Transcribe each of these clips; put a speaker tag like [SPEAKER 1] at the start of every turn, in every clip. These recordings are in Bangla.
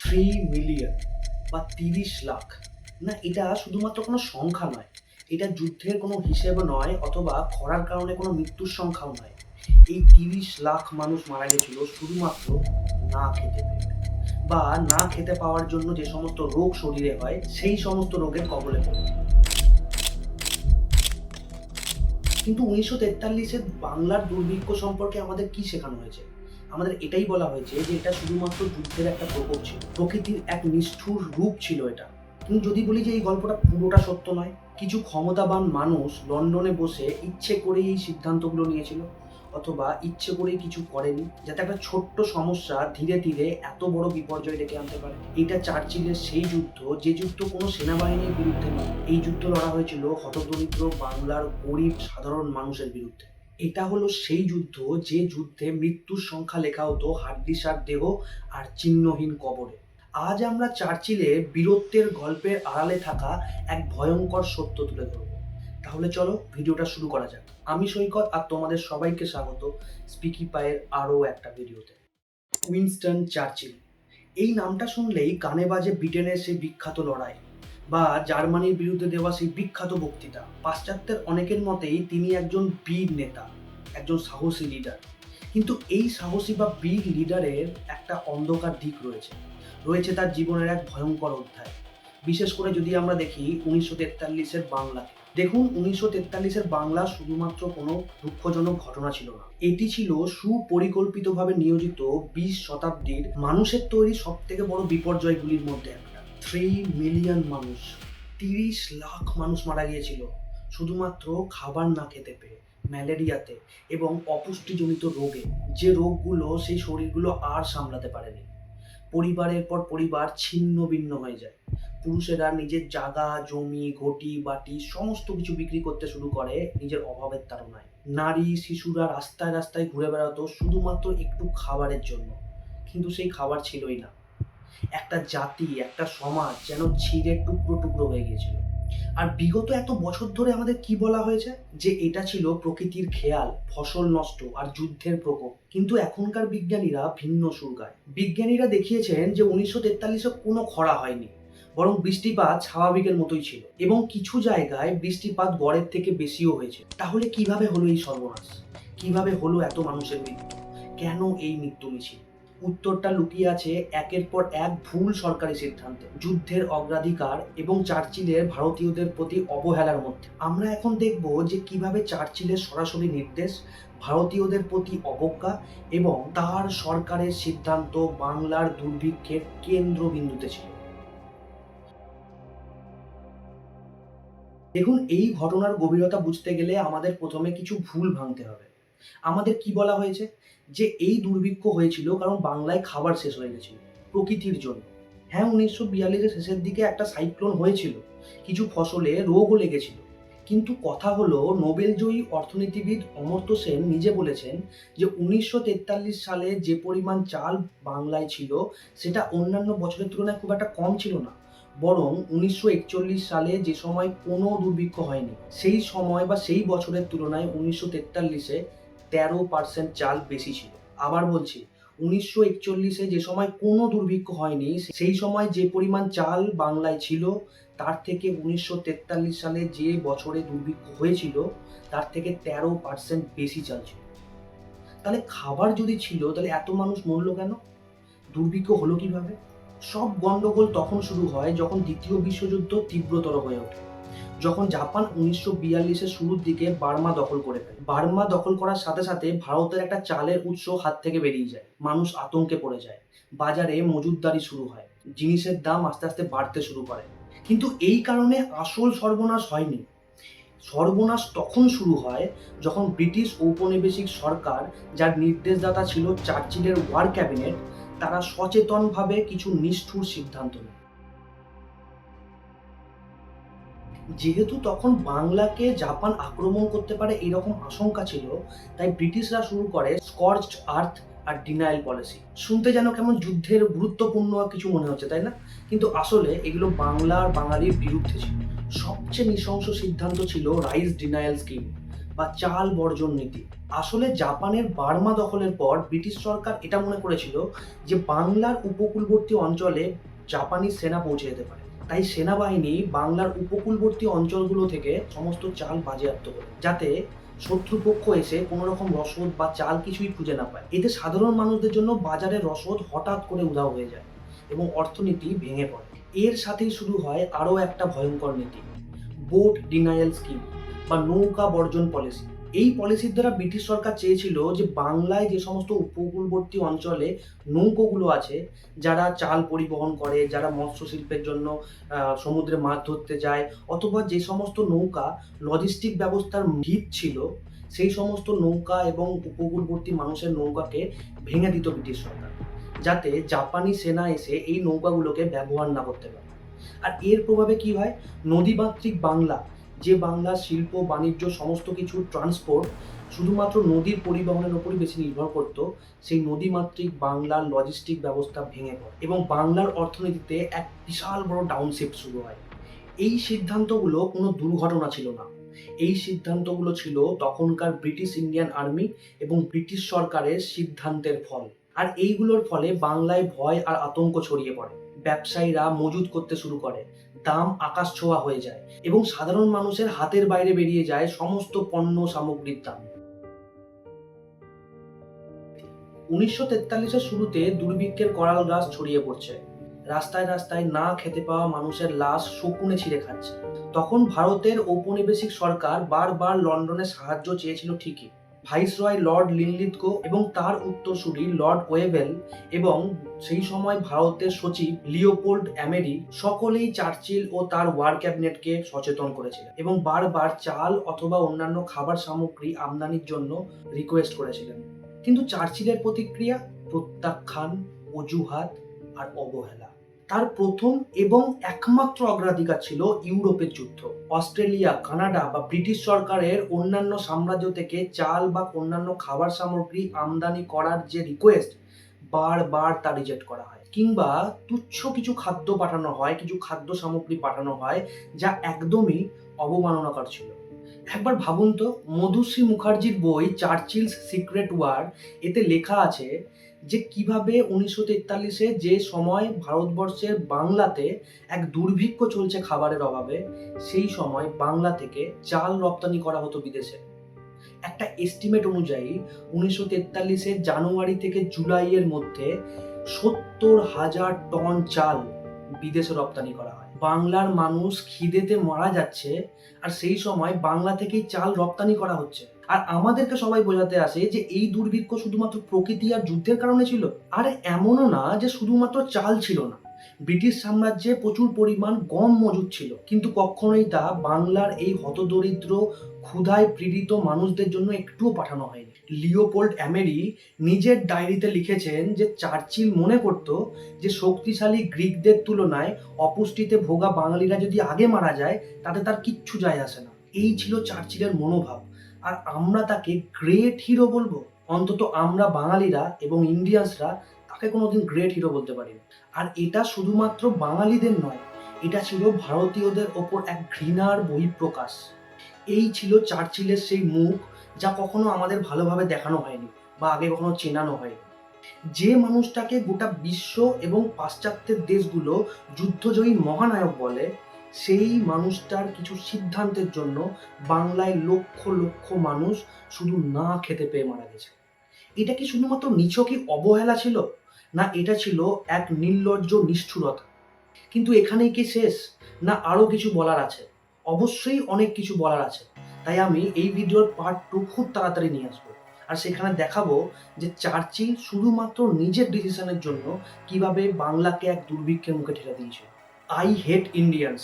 [SPEAKER 1] 3 মিলিয়ন বা 30 লাখ, না এটা শুধুমাত্র কোনো সংখ্যা নয়, এটা যুদ্ধের কোনো হিসেব নয় অথবা খরার কারণে কোনো মৃত্যুর সংখ্যাও নয়। এই 30 লাখ মানুষ মারা গেছিল শুধুমাত্র না খেতে পেয়ে, বা না খেতে পাওয়ার জন্য যে সমস্ত রোগ শরীরে হয় সেই সমস্ত রোগের কবলে পড়ে। কিন্তু 1943-এর বাংলার দুর্ভিক্ষ সম্পর্কে আমাদের কি শেখানো হয়েছে? আমাদের এটাই বলা হয়েছে যে এটা শুধুমাত্র যুদ্ধের একটা প্রকোপ ছিল, প্রকৃতির এক নিষ্ঠুর রূপ ছিল এটা। কিন্তু যদি বলি যে এই গল্পটা পুরোটা সত্য নয়, কিছু ক্ষমতাবান মানুষ লন্ডনে বসে ইচ্ছে করেই এই সিদ্ধান্তগুলো নিয়েছিল, অথবা ইচ্ছে করেই কিছু করেনি, যাতে একটা ছোট্ট সমস্যা ধীরে ধীরে এত বড় বিপর্যয় ডেকে আনতে পারে। এটা চার্চিলের সেই যুদ্ধ, যে যুদ্ধ কোনো সেনাবাহিনীর বিরুদ্ধে নয়। এই যুদ্ধ লড়া হয়েছিল হতদরিদ্র বাংলার গরিব সাধারণ মানুষের বিরুদ্ধে। এটা হলো সেই যুদ্ধ, যে যুদ্ধে মৃত্যুর সংখ্যা লেখা হতো হাড্ডিসার দেহ আর চিহ্নহীন কবরে। আজ আমরা চার্চিলের বীরত্বের গল্পের আড়ালে থাকা এক ভয়ঙ্কর সত্য তুলে ধরব। তাহলে চলো ভিডিওটা শুরু করা যাক। আমি সৈকত, আর তোমাদের সবাইকে স্বাগত স্পিকি পায়ের আরও একটা ভিডিওতে। উইনস্টন চার্চিল, এই নামটা শুনলেই কানে বাজে ব্রিটেনের সেই বিখ্যাত লড়াই, বা জার্মানির বিরুদ্ধে দেওয়া সেই বিখ্যাত বক্তৃতা। পাশ্চাত্যের অনেকের মতেই তিনি একজন বীর নেতা, একজন সাহসী লিডার। কিন্তু এই সাহসী বা বীর লিডারের একটা অন্ধকার দিক রয়েছে, রয়েছে তার জীবনের এক ভয়ঙ্কর অধ্যায়। বিশেষ করে যদি আমরা দেখি 1943-এর বাংলাকে। দেখুন, 1943-এর বাংলা শুধুমাত্র কোনো দুঃখজনক ঘটনা ছিল না, এটি ছিল সুপরিকল্পিতভাবে নিয়োজিত 20 শতাব্দীর মানুষের তৈরি সব থেকে বড় বিপর্যয়গুলির মধ্যে একটা। 3 মিলিয়ন মানুষ, 30 লাখ মানুষ মারা গিয়েছিল শুধুমাত্র খাবার না খেতে পেয়ে, ম্যালেরিয়াতে এবং অপুষ্টিজনিত রোগে, যে রোগগুলো সেই শরীরগুলো আর সামলাতে পারেনি। পরিবারের পর পরিবার ছিন্ন ভিন্ন হয়ে যায়। পুরুষেরা নিজের জায়গা জমি ঘটি বাটি সমস্ত কিছু বিক্রি করতে শুরু করে নিজের অভাবের তাড়নায়। নারী শিশুরা রাস্তায় রাস্তায় ঘুরে বেড়াতো শুধুমাত্র একটু খাবারের জন্য, কিন্তু সেই খাবার ছিলই না। একটা জাতি, একটা সমাজ যেন ছিঁড়ে টুকরো টুকরো হয়ে গিয়েছিল। আর বিগত এত বছর ধরে আমাদের কি বলা হয়েছে? যে এটা ছিল প্রকৃতির খেয়াল, ফসল নষ্ট আর যুদ্ধের প্রকোপ। কিন্তু এখনকার বিজ্ঞানীরা ভিন্ন সুর গায়। বিজ্ঞানীরা দেখিয়েছেন যে 1943-এ কোনো খরা হয়নি, বরং বৃষ্টিপাত স্বাভাবিকের মতোই ছিল, এবং কিছু জায়গায় বৃষ্টিপাত গড়ের থেকে বেশিও হয়েছে। তাহলে কিভাবে হলো এই সর্বনাশ? কিভাবে হলো এত মানুষের মৃত্যু? কেন এই মৃত্যু মিছিল? উত্তরটা লুকিয়ে আছে একের পর এক ভুল সরকারি সিদ্ধান্তে, যুদ্ধের অগ্রাধিকার এবং চার্চিলের ভারতীয়দের প্রতি অবহেলার মধ্যে। আমরা এখন দেখব যে কিভাবে চার্চিলের সরাসরি নির্দেশ, ভারতীয়দের প্রতি অবজ্ঞা এবং তার সরকারের সিদ্ধান্ত বাংলার দুর্ভিক্ষের কেন্দ্রবিন্দুতে ছিল। দেখুন, এই ঘটনার গভীরতা বুঝতে গেলে আমাদের প্রথমে কিছু ভুল ভাঙতে হবে। আমাদের কি বলা হয়েছে? যে এই দুর্ভিক্ষ হয়েছিল কারণ বাংলায় খাবার শেষ হয়ে গেছিল, প্রকৃতির জন্য। হ্যাঁ, 1942-এর শেষের দিকে একটা সাইক্লোন হয়েছিল, কিছু ফসলে রোগও লেগেছিল। কিন্তু কথা হলো, নোবেলজয়ী অর্থনীতিবিদ অমর্ত্য সেন নিজে বলেছেন যে 1943 সালে যে পরিমাণ চাল বাংলায় ছিল সেটা অন্যান্য বছরের তুলনায় খুব একটা কম ছিল না, বরং 1941 সালে যে সময় কোনো দুর্ভিক্ষ হয়নি সেই সময় বা সেই বছরের তুলনায় 1943-এ 13% চাল বেশি ছিল। আবার বলছি, 1941-এ যে সময় কোনো দুর্ভিক্ষ হয়নি সেই সময় যে পরিমাণ চাল বাংলায় ছিল তার থেকে 1943 সালে যে বছরে দুর্ভিক্ষ হয়েছিল তার থেকে 13% বেশি চাল ছিল। তাহলে খাবার যদি ছিল তাহলে এত মানুষ মরলো কেন? দুর্ভিক্ষ হলো কিভাবে? সব গন্ডগোল তখন শুরু হয় যখন দ্বিতীয় বিশ্বযুদ্ধ তীব্রতর হয়ে ওঠে, যখন জাপান 1942-এর শুরুর দিকে বার্মা দখল করে ফেলে। বার্মা দখল করার সাথে সাথে ভারতের একটা চালের উৎস হাত থেকে বেরিয়ে যায়, মানুষ আতঙ্কে পড়ে যায়, বাজারে মজুতদারি শুরু হয়, জিনিসের দাম আস্তে আস্তে বাড়তে শুরু করে। কিন্তু এই কারণে আসল সর্বনাশ হয়নি। সর্বনাশ তখন শুরু হয় যখন ব্রিটিশ ঔপনিবেশিক সরকার, যার নির্দেশদাতা ছিল চার্চিলের ওয়ার ক্যাবিনেট, তারা সচেতনভাবে কিছু নিষ্ঠুর সিদ্ধান্ত নেয়। যেহেতু তখন বাংলাকে জাপান আক্রমণ করতে পারে এরকম আশঙ্কা ছিল, তাই ব্রিটিশরা শুরু করে স্কর্চড আর্থ আর ডিনায়াল পলিসি। শুনতে যেন কেমন যুদ্ধের গুরুত্বপূর্ণ কিছু মনে হচ্ছে, তাই না? কিন্তু আসলে এগুলো বাংলা আর বাঙালির বিরুদ্ধে ছিল। সবচেয়ে নৃশংস সিদ্ধান্ত ছিল রাইস ডিনায়াল স্কিম। বা চাল বর্জন নীতি। আসলে জাপানের বার্মা দখলের পর ব্রিটিশ সরকার এটা মনে করেছিল যে বাংলার উপকূলবর্তী অঞ্চলে জাপানি সেনা পৌঁছে যেতে পারে, তাই সেনাবাহিনী বাংলার উপকূলবর্তী অঞ্চলগুলো থেকে সমস্ত চাল বাজেয়াপ্ত করে, যাতে শত্রুপক্ষ এসে কোনো রকম রসদ বা চাল কিছুই খুঁজে না পায়। এতে সাধারণ মানুষদের জন্য বাজারে রসদ হঠাৎ করে উধাও হয়ে যায় এবং অর্থনীতি ভেঙে পড়ে। এর সাথেই শুরু হয় আরও একটা ভয়ঙ্কর নীতি, বোট ডিনায়াল স্কিম বা নৌকা বর্জন পলিসি। এই পলিসির দ্বারা ব্রিটিশ সরকার চেয়েছিল যে বাংলায় যে সমস্ত উপকূলবর্তী অঞ্চলে নৌকোগুলো আছে, যারা চাল পরিবহন করে, যারা মৎস্য শিল্পের জন্য সমুদ্রে মাছ ধরতে যায়, অথবা যে সমস্ত নৌকা লজিস্টিক ব্যবস্থার ভিত ছিল, সেই সমস্ত নৌকা এবং উপকূলবর্তী মানুষের নৌকাকে ভেঙে দিত ব্রিটিশ সরকার, যাতে জাপানি সেনা এসে এই নৌকাগুলোকে ব্যবহার না করতে পারে। আর এর প্রভাবে কি হয়, নদীমাতৃক বাংলা, যে বাংলা শিল্প বাণিজ্য সমস্ত কিছু ট্রান্সপোর্ট শুধুমাত্র নদীর পরিবহনের উপরই বেশি নির্ভর করত, সেই নদীমাতৃক বাংলার লজিস্টিক ব্যবস্থা ভেঙে পড়ে এবং বাংলার অর্থনীতিতে এক বিশাল বড় ডাউনশিফট শুরু হয়। এই সিদ্ধান্তগুলো কোনো দুর্ঘটনা ছিল না, এই সিদ্ধান্তগুলো ছিল তখনকার ব্রিটিশ ইন্ডিয়ান আর্মি এবং ব্রিটিশ সরকারের সিদ্ধান্তের ফল। আর এইগুলোর ফলে বাংলায় ভয় আর আতঙ্ক ছড়িয়ে পড়ে, ব্যবসায়ীরা মজুত করতে শুরু করে, দাম আকাশ ছোঁয়া হয়ে যায় এবং সাধারণ মানুষের হাতের বাইরে বেরিয়ে যায় সমস্ত পণ্য সামগ্রীর দাম। 1943-এর শুরুতে দুর্ভিক্ষের করাল গাছ ছড়িয়ে পড়ছে, রাস্তায় রাস্তায় না খেতে পাওয়া মানুষের লাশ শকুনে ছিঁড়ে খাচ্ছে। তখন ভারতের ঔপনিবেশিক সরকার বারবার লন্ডনের সাহায্য চেয়েছিল ঠিকই, ভাইসরয় লর্ড লিনলিথগো এবং তার উত্তরসূরি লর্ড ওয়েভেল এবং সেই সময় ভারতের সচিব লিওপোল্ড অ্যামেরি সকলেই চার্চিল ও তার ওয়ার ক্যাবিনেটকে সচেতন করেছিলেন এবং বারবার চাল অথবা অন্যান্য খাবার সামগ্রী আমদানির জন্য রিকোয়েস্ট করেছিলেন। কিন্তু চার্চিলের প্রতিক্রিয়া প্রত্যাখ্যান, অজুহাত আর অবহেলা। তার প্রথম এবং একমাত্র অগ্রাধিকার ছিল ইউরোপের যুদ্ধ। অস্ট্রেলিয়া, কানাডা বা ব্রিটিশ সরকারের অন্যান্য সাম্রাজ্য থেকে চাল বা অন্যান্য খাবার সামগ্রী আমদানি করার যে রিকোয়েস্ট, বারবার তা রিজেক্ট করা হয়, কিংবা তুচ্ছ কিছু খাদ্য পাঠানো হয়, কিছু খাদ্য সামগ্রী পাঠানো হয় যা একদমই অবমাননাকর ছিল। একবার ভাবুন তো, মধুশ্রী মুখার্জির বই চার্চিলস সিক্রেট ওয়ার, এতে লেখা আছে যে কিভাবে 1943-এ যে সময় ভারতবর্ষের বাংলাতে এক দুর্ভিক্ষ চলছে খাবারের অভাবে, সেই সময় বাংলা থেকে চাল রপ্তানি করা হতো বিদেশে। একটা এস্টিমেট অনুযায়ী 1943-এর জানুয়ারি থেকে জুলাইয়ের মধ্যে 70,000 টন চাল বিদেশে রপ্তানি করা হয়। বাংলার মানুষ খিদেতে মারা যাচ্ছে, আর সেই সময় বাংলা থেকেই চাল রপ্তানি করা হচ্ছে। আর আমাদেরকে সবাই বোঝাতে আসে যে এই দুর্ভিক্ষ শুধুমাত্র প্রকৃতি আর যুদ্ধের কারণে ছিল। আর এমনও না যে শুধুমাত্র চাল ছিল না, ব্রিটিশ সাম্রাজ্যে প্রচুর পরিমাণ গম মজুদ ছিল, কিন্তু কখনোই তা বাংলার এই হতদরিদ্র ক্ষুধায় পীড়িত মানুষদের জন্য একটুও পাঠানো হয়নি। লিওপোল্ড অ্যামেরি নিজের ডায়েরিতে লিখেছেন যে চার্চিল মনে করত যে শক্তিশালী গ্রিকদের তুলনায় অপুষ্টিতে ভোগা বাঙালিরা যদি আগে মারা যায় তাতে তার কিচ্ছু যায় আসে না। এই ছিল চার্চিলের মনোভাব। আর আমরা তাকে গ্রেট হিরো বলবো? অন্তত আমরা বাঙালিরা এবং ইন্ডিয়ানসরা তাকে কোনোদিন গ্রেট হিরো বলতে পারি না। আর এটা শুধুমাত্র বাঙালিদের নয়, এটা ছিল ভারতীয়দের ওপর এক ঘৃণার বহিঃপ্রকাশ। এই ছিল চার্চিলের সেই মুখ যা কখনো আমাদের ভালোভাবে দেখানো হয়নি বা আগে কখনো চেনানো হয়নি। যে মানুষটাকে গোটা বিশ্ব এবং পাশ্চাত্যের দেশগুলো যুদ্ধজয়ী মহানায়ক বলে, সেই মানুষটার কিছু সিদ্ধান্তের জন্য বাংলায় লক্ষ লক্ষ মানুষ শুধু না খেতে পেয়ে মারা গেছে। এটা কি শুধুমাত্র নিছকই অবহেলা ছিল, না এটা ছিল এক নির্লজ্জ নিষ্ঠুরতা? কিন্তু এখানেই কি শেষ, না আরো কিছু বলার আছে? অবশ্যই অনেক কিছু বলার আছে, তাই আমি এই ভিডিওর পার্ট 2 খুব তাড়াতাড়ি নিয়ে আসবো, আর সেখানে দেখাবো যে চার্চিল শুধুমাত্র নিজের ডিসিশনের জন্য কিভাবে বাংলাকে এক দুর্ভিক্ষের মুখে ঠেলে দিয়েছে। I hate Indians,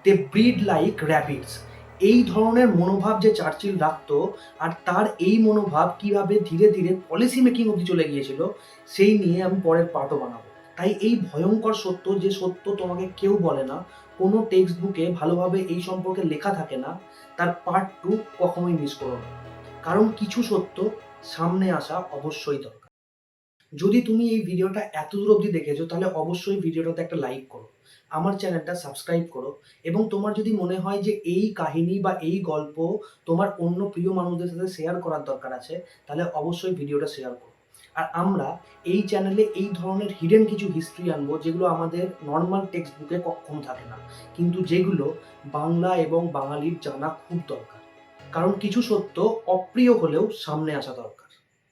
[SPEAKER 1] they breed like rabbits, এই ধরনের মনোভাব যে চার্চিল রাখতো, আর তার এই মনোভাব কিভাবে ধীরে ধীরে পলিসি মেকিং অবধি চলে গিয়েছিল, সেই নিয়ে আমি পরের পার্টও বানাবো। তাই এই ভয়ঙ্কর সত্য, যে সত্য তোমাকে কেউ বলে না, কোনো টেক্সট বুকে ভালোভাবে এই সম্পর্কে লেখা থাকে না, তার পার্ট 2 কখনোই মিস করো না, কারণ কিছু সত্য সামনে আসা অবশ্যই দরকার। যদি তুমি এই ভিডিওটা এত দূর অবধি দেখেছো তাহলে অবশ্যই ভিডিওটাতে একটা লাইক করো, আমার চ্যানেলটা সাবস্ক্রাইব করো, এবং তোমার যদি মনে হয় যে এই কাহিনী বা এই গল্প তোমার অন্য প্রিয় মানুষদের সাথে শেয়ার করার দরকার আছে, তাহলে অবশ্যই ভিডিওটা শেয়ার করো। আর আমরা এই চ্যানেলে এই ধরনের হিডেন কিছু হিস্ট্রি আনবো যেগুলো আমাদের নর্মাল টেক্সট বুকে কখনো থাকে না, কিন্তু যেগুলো বাংলা এবং বাঙালির জানা খুব দরকার। কারণ কিছু সত্য অপ্রিয় হলেও সামনে আসা দরকার।